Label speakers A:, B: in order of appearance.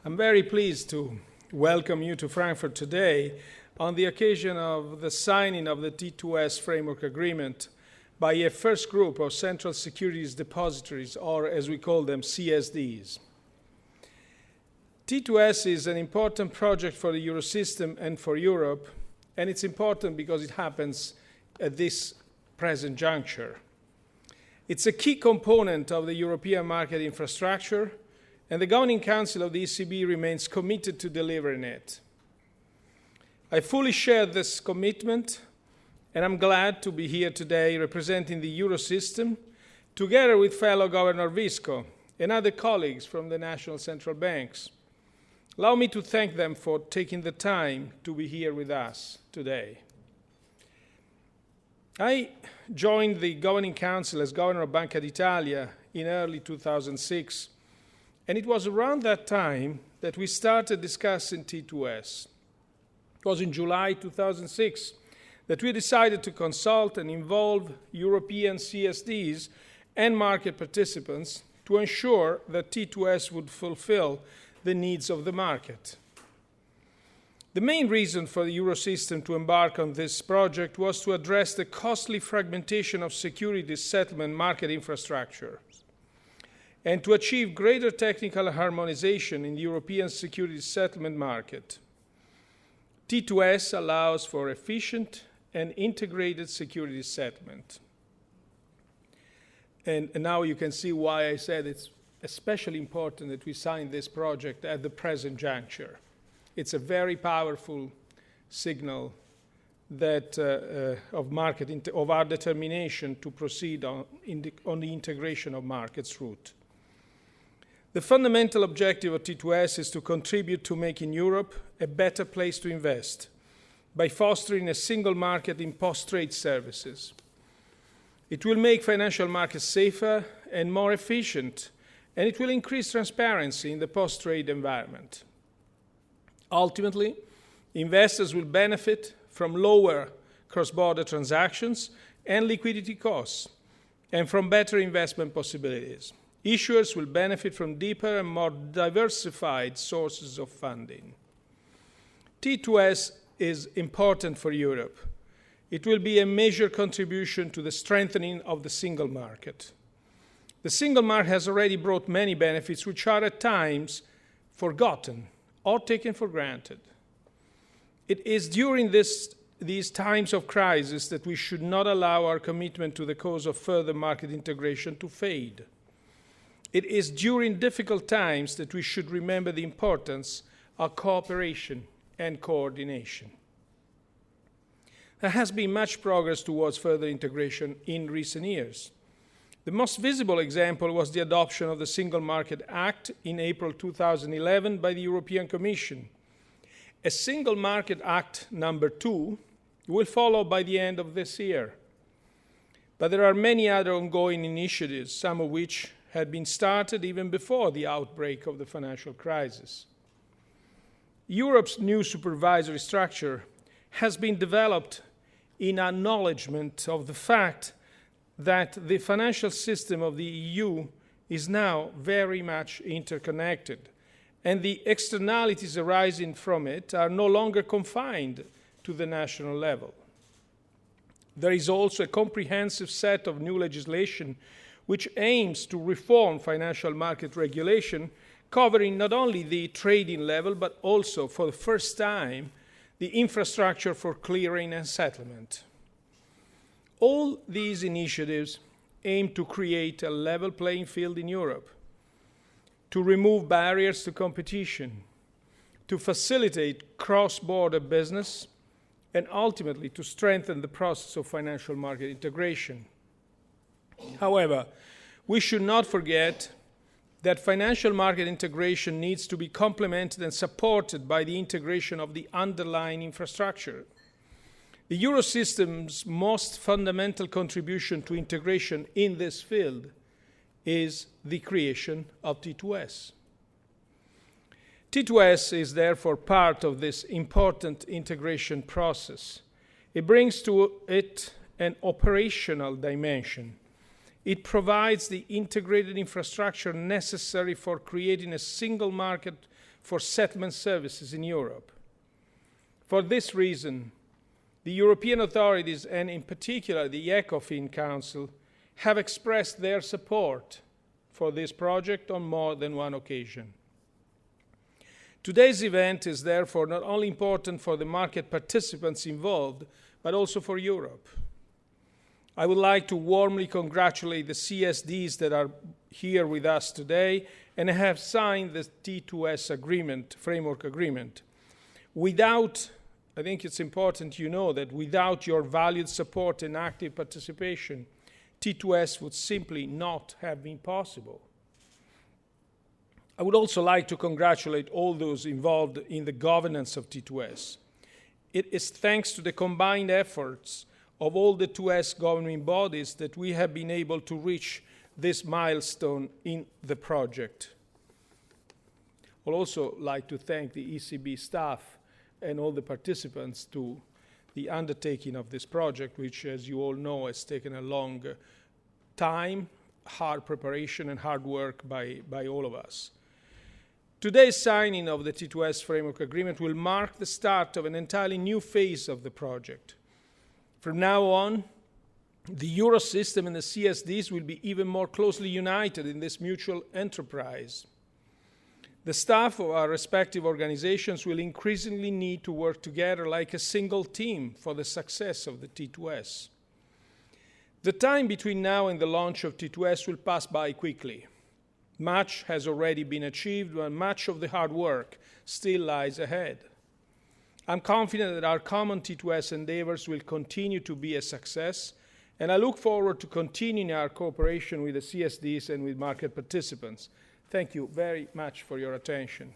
A: I'm very pleased to welcome you to Frankfurt today on the occasion of the signing of the T2S Framework Agreement by a first group of central securities depositories, or as we call them, CSDs. T2S is an important project for the Eurosystem and for Europe, and it's important because it happens at this present juncture. It's a key component of the European market infrastructure, and the Governing Council of the ECB remains committed to delivering it. I fully share this commitment, and I'm glad to be here today representing the Eurosystem, together with fellow Governor Visco and other colleagues from the national central banks. Allow me to thank them for taking the time to be here with us today. I joined the Governing Council as Governor of Banca d'Italia in early 2006, and it was around that time that we started discussing T2S. It was in July 2006 that we decided to consult and involve European CSDs and market participants to ensure that T2S would fulfill the needs of the market. The main reason for the Eurosystem to embark on this project was to address the costly fragmentation of securities settlement market infrastructure and to achieve greater technical harmonization in the European securities settlement market. T2S allows for efficient and integrated securities settlement. And now you can see why I said it's especially important that we sign this project at the present juncture. It's a very powerful signal that of our determination to proceed on the integration of markets route. The fundamental objective of T2S is to contribute to making Europe a better place to invest by fostering a single market in post-trade services. It will make financial markets safer and more efficient, and it will increase transparency in the post-trade environment. Ultimately, investors will benefit from lower cross-border transactions and liquidity costs, and from better investment possibilities. Issuers will benefit from deeper and more diversified sources of funding. T2S is important for Europe. It will be a major contribution to the strengthening of the single market. The single market has already brought many benefits which are at times forgotten or taken for granted. It is during these times of crisis that we should not allow our commitment to the cause of further market integration to fade. It is during difficult times that we should remember the importance of cooperation and coordination. There has been much progress towards further integration in recent years. The most visible example was the adoption of the Single Market Act in April 2011 by the European Commission. A Single Market Act number 2 will follow by the end of this year. But there are many other ongoing initiatives, some of which had been started even before the outbreak of the financial crisis. Europe's new supervisory structure has been developed in acknowledgement of the fact that the financial system of the EU is now very much interconnected, and the externalities arising from it are no longer confined to the national level. There is also a comprehensive set of new legislation which aims to reform financial market regulation, covering not only the trading level, but also, for the first time, the infrastructure for clearing and settlement. All these initiatives aim to create a level playing field in Europe, to remove barriers to competition, to facilitate cross-border business, and ultimately to strengthen the process of financial market integration. However, we should not forget that financial market integration needs to be complemented and supported by the integration of the underlying infrastructure. The Eurosystem's most fundamental contribution to integration in this field is the creation of T2S. T2S is therefore part of this important integration process. It brings to it an operational dimension. It provides the integrated infrastructure necessary for creating a single market for settlement services in Europe. For this reason, the European authorities, and in particular the ECOFIN Council, have expressed their support for this project on more than one occasion. Today's event is therefore not only important for the market participants involved, but also for Europe. I would like to warmly congratulate the CSDs that are here with us today and have signed the T2S Framework Agreement. I think it's important you know that without your valued support and active participation, T2S would simply not have been possible. I would also like to congratulate all those involved in the governance of T2S. It is thanks to the combined efforts of all the 2S governing bodies that we have been able to reach this milestone in the project. I would also like to thank the ECB staff and all the participants to the undertaking of this project, which, as you all know, has taken a long time, hard preparation, and hard work by all of us. Today's signing of the T2S Framework Agreement will mark the start of an entirely new phase of the project. From now on, the Eurosystem and the CSDs will be even more closely united in this mutual enterprise. The staff of our respective organizations will increasingly need to work together like a single team for the success of the T2S. The time between now and the launch of T2S will pass by quickly. Much has already been achieved, but much of the hard work still lies ahead. I'm confident that our common T2S endeavors will continue to be a success, and I look forward to continuing our cooperation with the CSDs and with market participants. Thank you very much for your attention.